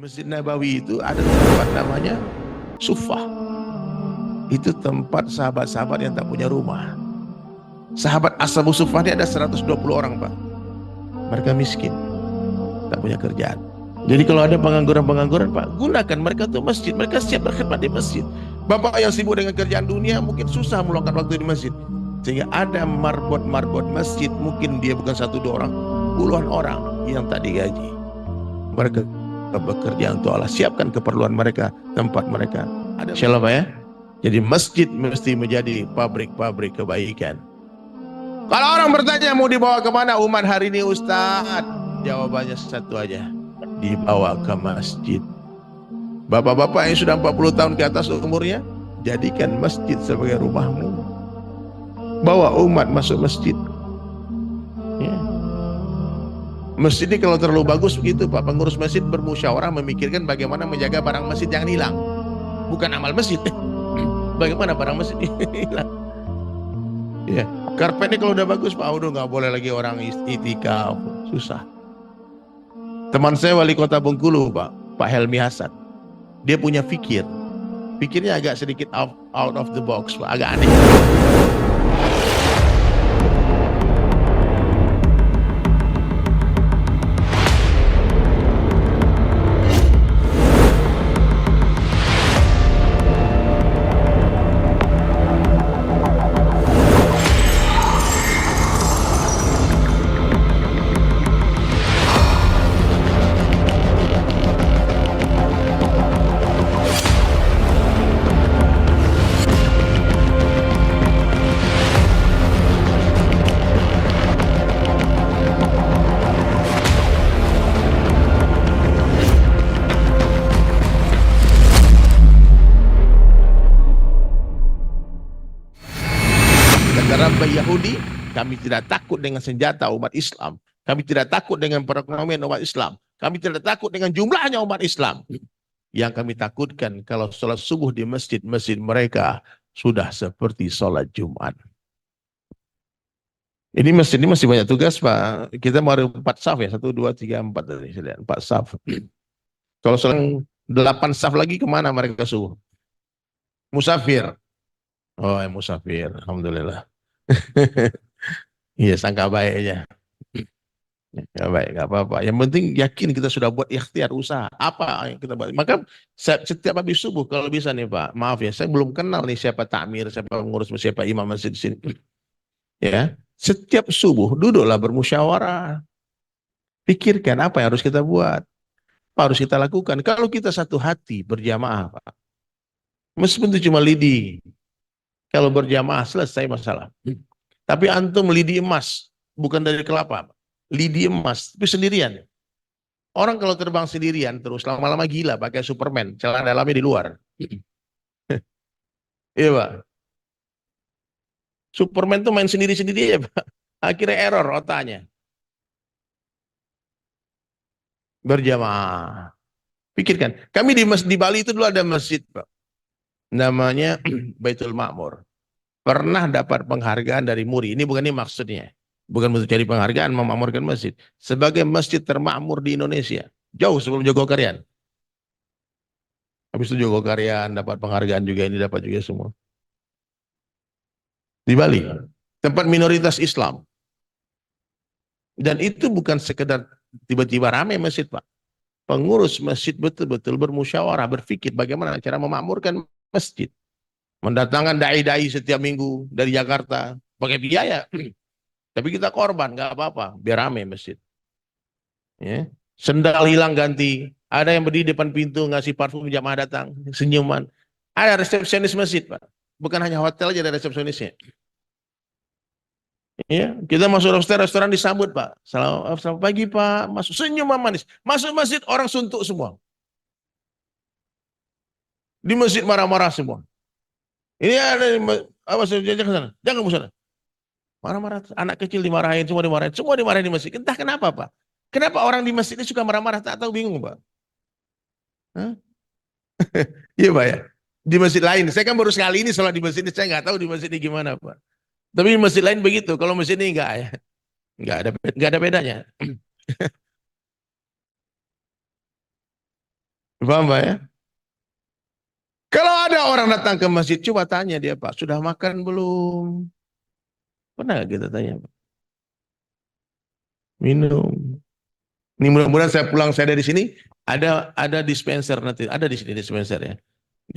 Masjid Nabawi itu ada tempat namanya Suffah. Itu tempat sahabat-sahabat yang tak punya rumah. Sahabat Ashabu Suffah ini ada 120 orang, Pak. Mereka miskin, tak punya kerjaan. Jadi kalau ada pengangguran-pengangguran, Pak, gunakan mereka untuk masjid. Mereka siap berkhidmat di masjid. Bapak yang sibuk dengan kerjaan dunia mungkin susah meluangkan waktu di masjid. Sehingga ada marbot-marbot masjid, mungkin dia bukan satu dua orang, puluhan orang yang tak digaji. Mereka bekerja untuk Allah, siapkan keperluan mereka, tempat mereka. Ada insyaallah, Pak ya. Jadi masjid mesti menjadi pabrik-pabrik kebaikan. Kalau orang bertanya mau dibawa kemana umat hari ini, Ustadz, jawabannya satu aja, dibawa ke masjid. Bapak-bapak yang sudah 40 tahun ke atas umurnya, jadikan masjid sebagai rumahmu. Bawa umat masuk masjid ya. Masjid ini kalau terlalu bagus begitu, Pak, pengurus masjid bermusyawarah memikirkan bagaimana menjaga barang masjid jangan hilang. Bukan amal masjid. Bagaimana barang masjid hilang. Ya, karpetnya kalau udah bagus, Pak, udah nggak boleh lagi orang itikaf, susah. Teman saya wali kota Bengkulu, Pak Helmi Hasan, dia punya pikirnya agak sedikit out of the box, Pak, agak aneh. Kata Yahudi, kami tidak takut dengan senjata umat Islam. Kami tidak takut dengan perekonomian umat Islam. Kami tidak takut dengan jumlahnya umat Islam. Yang kami takutkan kalau sholat subuh di masjid-masjid mereka sudah seperti sholat Jumat. Ini masjid ini masih banyak tugas, Pak. Kita mau 4 saf ya, 1, 2, 3, 4 tadi, 4 saf. Kalau sholat 8 saf lagi kemana mereka subuh? Musafir. Oh, ya musafir. Alhamdulillah. Iya, sangka baiknya. Ya baik, nggak apa-apa. Yang penting yakin kita sudah buat ikhtiar usaha. Apa yang kita buat? Maka setiap habis subuh kalau bisa nih, Pak. Maaf ya, saya belum kenal nih siapa takmir, siapa pengurus, siapa imam masjid di sini. Ya, setiap subuh duduklah bermusyawarah. Pikirkan apa yang harus kita buat, apa harus kita lakukan. Kalau kita satu hati berjamaah, Pak. Meskipun itu cuma lidi. Kalau berjamaah selesai masalah. Tapi antum lidi emas, bukan dari kelapa, lidi emas, tapi sendirian. Orang kalau terbang sendirian terus lama-lama gila, pakai Superman, celana dalamnya di luar. Iya, Pak. Superman tuh main sendiri-sendiri ya, Pak. Akhirnya error otaknya. Berjamaah. Pikirkan, kami di Bali itu dulu ada masjid, Pak. Namanya Baitul Ma'mur. Pernah dapat penghargaan dari MURI. Ini bukan ini maksudnya. Bukan untuk cari penghargaan, memakmurkan masjid. Sebagai masjid termakmur di Indonesia. Jauh sebelum Jogokarian. Habis itu Jogokarian dapat penghargaan juga, ini dapat juga semua. Di Bali. Tempat minoritas Islam. Dan itu bukan sekedar tiba-tiba ramai masjid, Pak. Pengurus masjid betul-betul bermusyawarah, berpikir bagaimana cara memakmurkan masjid. Mendatangkan dai-dai setiap minggu dari Jakarta. Pakai biaya. Tapi kita korban, nggak apa-apa, biar rame masjid. Ya. Sendal hilang ganti, ada yang berdiri depan pintu ngasih parfum jamaah datang, senyuman. Ada resepsionis masjid, Pak. Bukan hanya hotel aja ada resepsionisnya. Ya, kita masuk restoran disambut, Pak. Selamat pagi, Pak. Masuk senyum manis. Masuk masjid orang suntuk semua. Di masjid marah-marah semua. Ini ada apa jangan ke sana. Jangan ke sana. Marah-marah, anak kecil dimarahin, semua dimarahin di masjid. Entah kenapa, Pak. Kenapa orang di masjid ini suka marah-marah? Tak tahu, bingung, Pak. Iya, Pak ya. Di masjid lain, saya kan baru sekali ini sholat di masjid ini, saya nggak tahu di masjid ini gimana, Pak. Tapi di masjid lain begitu. Kalau masjid ini nggak ya, nggak ada bedanya. Paham Pak ya? Kalau ada orang datang ke masjid, coba tanya dia Pak, sudah makan belum? Pernah nggak kita tanya Pak? Minum. Ini mudah-mudahan saya pulang saya dari sini ada dispenser nanti, ada di sini dispenser ya.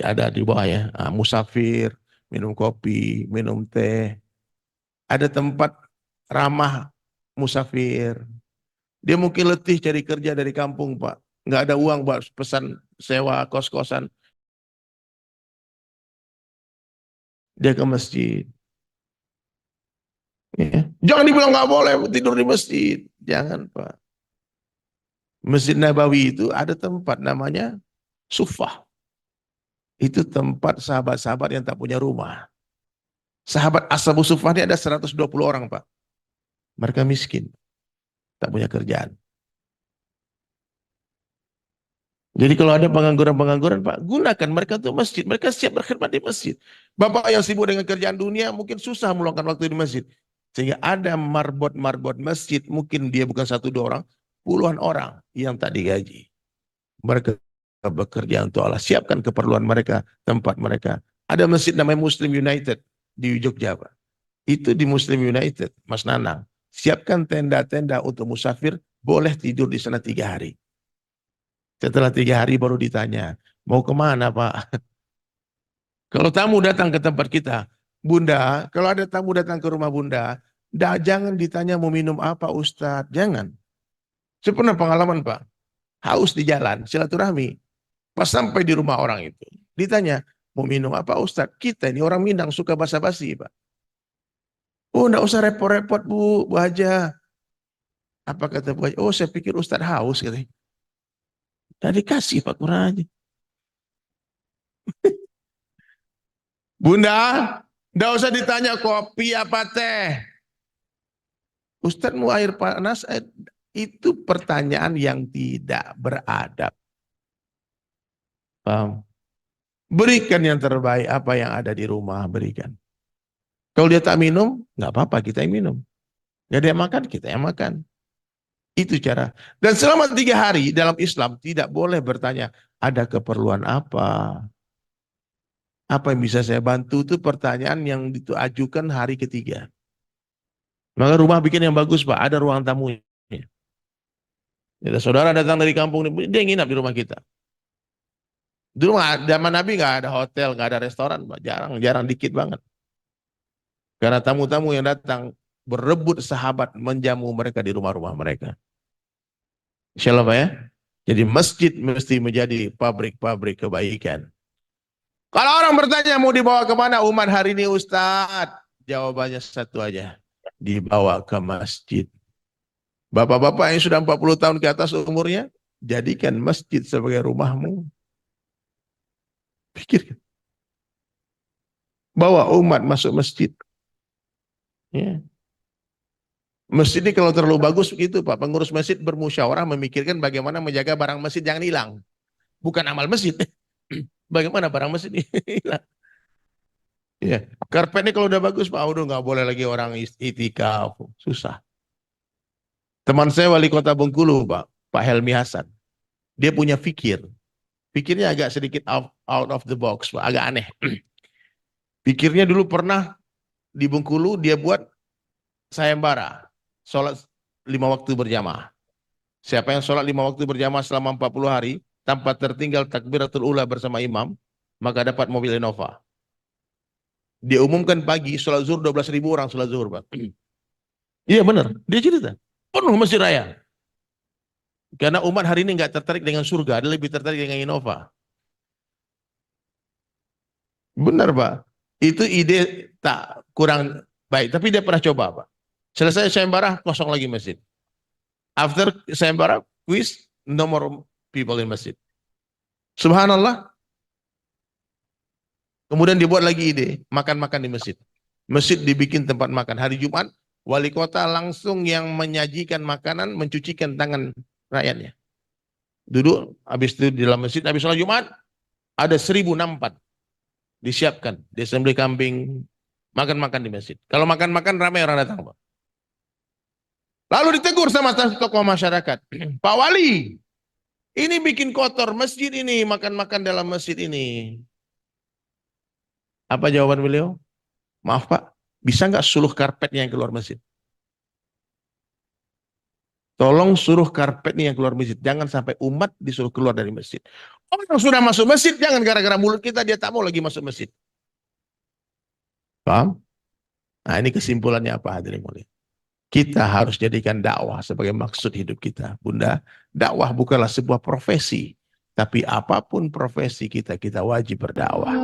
Ada di bawah ya. Ah, musafir, minum kopi, minum teh. Ada tempat ramah musafir. Dia mungkin letih cari kerja dari kampung, Pak. Nggak ada uang buat pesan sewa kos-kosan. Dia ke masjid. Ya. Jangan dibilang nggak boleh tidur di masjid. Jangan, Pak. Masjid Nabawi itu ada tempat namanya Sufah. Itu tempat sahabat-sahabat yang tak punya rumah. Sahabat Ashabus Sufah ini ada 120 orang, Pak. Mereka miskin, tak punya kerjaan. Jadi kalau ada pengangguran-pengangguran, Pak, gunakan mereka untuk masjid. Mereka siap berkhidmat di masjid. Bapak yang sibuk dengan kerjaan dunia mungkin susah meluangkan waktu di masjid. Sehingga ada marbot-marbot masjid, mungkin dia bukan satu dua orang, puluhan orang yang tak digaji. Mereka bekerja untuk Allah. Siapkan keperluan mereka, tempat mereka. Ada masjid namanya Muslim United di Jogja, Pak. Itu di Muslim United, Mas Nanang. Siapkan tenda-tenda untuk musafir, boleh tidur di sana 3 hari. Setelah 3 hari baru ditanya, mau kemana Pak? Kalau tamu datang ke tempat kita, Bunda, kalau ada tamu datang ke rumah Bunda, jangan ditanya mau minum apa Ustadz, jangan. Saya pernah pengalaman Pak, haus di jalan, silaturahmi. Pas sampai di rumah orang itu, ditanya, mau minum apa Ustadz? Kita ini orang Minang suka basa-basi Pak. Oh enggak usah repot-repot Bu Haja. Apa kata Bu Haja? Oh saya pikir Ustadz haus. Katanya. Tadi kasih Pak kurang aja. Bunda, enggak usah ditanya kopi apa teh. Ustadz mau air panas, itu pertanyaan yang tidak beradab. Paham? Berikan yang terbaik apa yang ada di rumah, berikan. Kalau dia tak minum, nggak apa-apa kita yang minum. Nggak ada yang makan, kita yang makan. Itu cara. Dan selama 3 hari dalam Islam tidak boleh bertanya, ada keperluan apa? Apa yang bisa saya bantu? Itu pertanyaan yang diajukan hari ketiga. Maka rumah bikin yang bagus Pak, ada ruang tamunya. Jadi, saudara datang dari kampung, dia nginap di rumah kita. Dulu zaman Nabi nggak ada hotel, nggak ada restoran, Pak. Jarang dikit banget. Karena tamu-tamu yang datang berebut sahabat menjamu mereka di rumah-rumah mereka. Insyaallah Pak ya. Jadi masjid mesti menjadi pabrik-pabrik kebaikan. Kalau orang bertanya mau dibawa kemana umat hari ini Ustadz? Jawabannya satu aja. Dibawa ke masjid. Bapak-bapak yang sudah 40 tahun ke atas umurnya, jadikan masjid sebagai rumahmu. Pikirkan. Bawa umat masuk masjid. Ya. Masjid ini kalau terlalu bagus begitu Pak, pengurus masjid bermusyawarah memikirkan bagaimana menjaga barang masjid jangan hilang. Bukan amal masjid. Bagaimana barang masjid ini hilang. Ya. Karpet ini kalau udah bagus Pak, udah nggak boleh lagi orang itikaf. Susah. Teman saya wali kota Bengkulu Pak, Pak Helmi Hasan. Dia punya fikir. Pikirnya agak sedikit out of the box Pak, agak aneh. Pikirnya dulu pernah di Bengkulu dia buat sayembara. Sholat 5 waktu berjamaah. Siapa yang sholat 5 waktu berjamaah selama 40 hari, tanpa tertinggal takbiratul ula bersama imam, maka dapat mobil Innova. Dia umumkan pagi, sholat zuhur 12.000 orang sholat zuhur, Pak. Iya benar, dia cerita. Penuh masjid raya. Karena umat hari ini nggak tertarik dengan surga, dia lebih tertarik dengan Innova. Benar, Pak. Itu ide tak kurang baik, tapi dia pernah coba, Pak. Selesai sayembara, kosong lagi masjid. After sayembara, quiz, no more people in masjid. Subhanallah. Kemudian dibuat lagi ide, makan-makan di masjid. Masjid dibikin tempat makan. Hari Jumat, wali kota langsung yang menyajikan makanan, mencucikan tangan rakyatnya. Duduk, habis itu di dalam masjid, habis sholat Jumat, ada 1.000 nampat. Disiapkan, disembelih kambing, makan-makan di masjid. Kalau makan-makan, ramai orang datang, Pak. Lalu ditegur sama tokoh masyarakat. Pak Wali, Ini bikin kotor masjid ini, makan-makan dalam masjid ini. Apa jawaban beliau? Maaf Pak, bisa nggak suluh karpetnya yang keluar masjid? Tolong suruh karpetnya yang keluar masjid. Jangan sampai umat disuruh keluar dari masjid. Orang sudah masuk masjid, jangan gara-gara mulut kita dia tak mau lagi masuk masjid. Paham? Nah ini kesimpulannya apa hadirin mulia? Kita harus jadikan dakwah sebagai maksud hidup kita. Bunda, dakwah bukanlah sebuah profesi. Tapi apapun profesi kita, kita wajib berdakwah.